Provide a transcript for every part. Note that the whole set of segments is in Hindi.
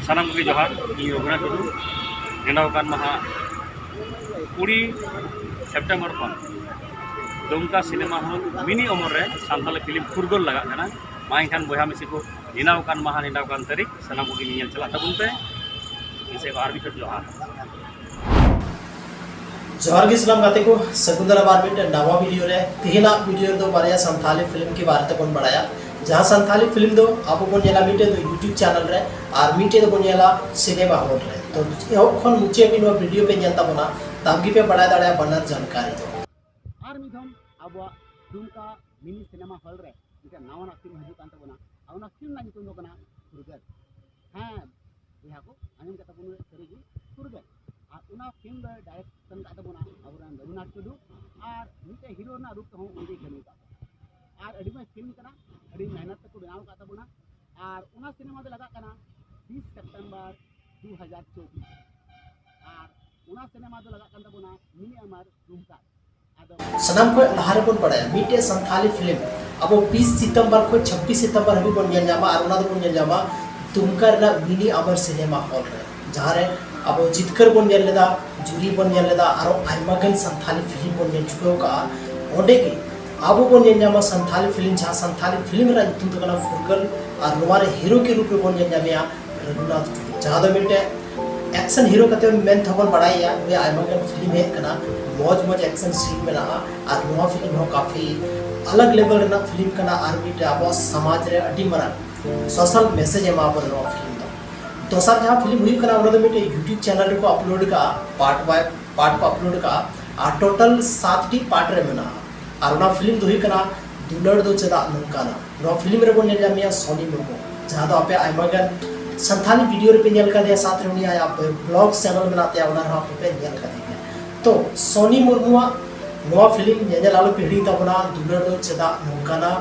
सानाम को जोहार इन रघुनाथ टुडू नेडावकान माहा 20 सेप्टेम्बर खन दुमका सिनेमा हॉल मिनी उमर रे सानताली फिल्म फुरगल लगा कना मा इनखान बया मिसी को नेडावकान माहा नेडावकान तारीख सानाम को नील चला तबुन पे इसे बार भी जोहार जोहार के सलाम गाते को सकुंदरा बारबिट नवा वीडियो रे तिहिना वीडियो दो बारे संथाली फिल्म की बारे तक बढ़ाया जहां संथाली फिल्म दो आपको बन जेला मीटे दो यूट्यूब चैनल रे और मीटे दो बन जेला सिनेमा हॉल रे तो यो खन मुचे भी नो वीडियो पे जनता बना ताबगी पे बढ़ा दाड़ा बनर जानकारी दो आर मिधम अब दुमका मिनी सिनेमा हॉल रे इनका नावना फिल्म हजू कांत बना आवना फिल्म ना नितुन दो कना फुरगल हां यहा को आनिम कता बनु करेगी फुरगल और उना फिल्म डायरेक्शन का बना अबरान रघुनाथ टुडू और मीटे हीरो ना रूप हो उनकी कमी का और अड़ी में फिल्म कना अड़ी मेहनत को बनाव का बना और उना सिनेमा दे लगा कना 20 सितंबर 2024 और उना सिनेमा दे लगा कंदा बना मिनी अमर दुमका सनम को लहारे बन पड़ाया मीटे संथाली फिल्म अब 20 सितंबर को 26 सितंबर हबी बन जामा और उना बन जामा दुमका रे मिनी अमर सिनेमा हॉल रे जहां रे अब जितकर बन लेदा जूरी बन लेदा और आइमागन संथाली फिल्म बन चुको का ओडे की अब बन जामा संथाली फिल्म जहां संथाली फिल्म रा तुम तो कना फुरगल और नवारे हीरो के रूप में बन जामिया रघुनाथ टुडू जहां दो मीटे एक्शन हीरो कते मेन थबन बढ़ाया वे आइमागन फिल्म है कना मौज मौज एक्शन सीन में रहा और नवा फिल्म हो काफी अलग लेवल रे फिल्म कना और मीटे अब समाज रे अडी मरा सोशल मैसेज है मापर नवा फिल्म दोसर जहाँ फिल्म हुई कना उन्होंने मेरे यूट्यूब चैनल को अपलोड का पार्ट बाय पार्ट को अपलोड का और टोटल 7 पार्ट रे मना और उना फिल्म दुही कना दुलड़ दो चदा नंकाना उना फिल्म रे बन जामिया सोनी मुर्मू जहाँ तो आपे आइमागन संथाली वीडियो रे पे नेल का दिया साथ रे आया आप ब्लॉग चैनल बनाते हैं उना आप पे नेल का दिया तो सोनी मुर्मू नवा फिल्म नेजल आलो पीढ़ी तबना दुलड़ दो चदा नंकाना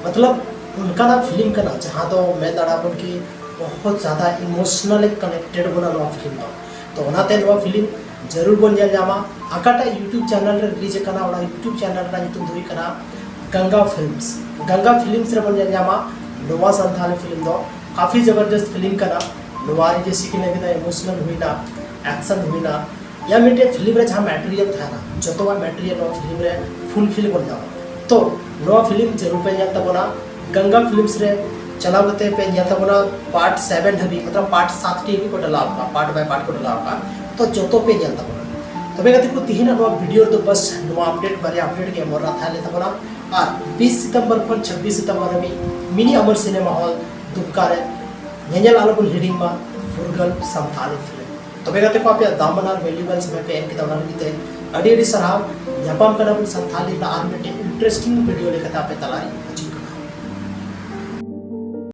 मतलब उनका ना फिल्म कना जहाँ तो मैं दाड़ा बन की बहुत ज़्यादा इमोशनल कनेक्टेड बना नवा फिल्म तो ओनाते नवा फिल्म जरूर बन जामा आकाटा यूट्यूब चैनल रे रिलीज कना ओना यूट्यूब चैनल रा नितुम दुई कना गंगा फिल्म्स रे बन जामा नवा संथाली फिल्म दो काफ़ी जबरदस्त फिल्म कना नवा जैसे कि लगे इमोशनल हुई ना एक्शन हुई ना या मेटे फिल्म रे जहाँ मटेरियल था ना जो तो मटेरियल नवा फिल्म रे फुलफिल बन जामा तो नवा फिल्म जरूर पे जाता बना गंगा फिल्म्स रे चलावते पे बना पार्ट 7 हबी मतलब पार्ट 7 टी को डलाव का पार्ट बाय पार्ट को डलाव का तो जोतो पे बना तबे गति को तिहिना नो वीडियो तो बस नो अपडेट बारे अपडेट के मोर था ले तबना और 20 सितंबर को 26 सितंबर में मिनी अमर सिनेमा हॉल दुमका रे नेजल आलो को लीडिंग में फुरगल संथाली फिल्म तबे गति को आपे दामनार वैल्यूएबल्स में पे एन के दवना नीते अडी अडी सराव यापाम कना संथाली ना आर्मेटे इंटरेस्टिंग वीडियो लेकर आपे तलारी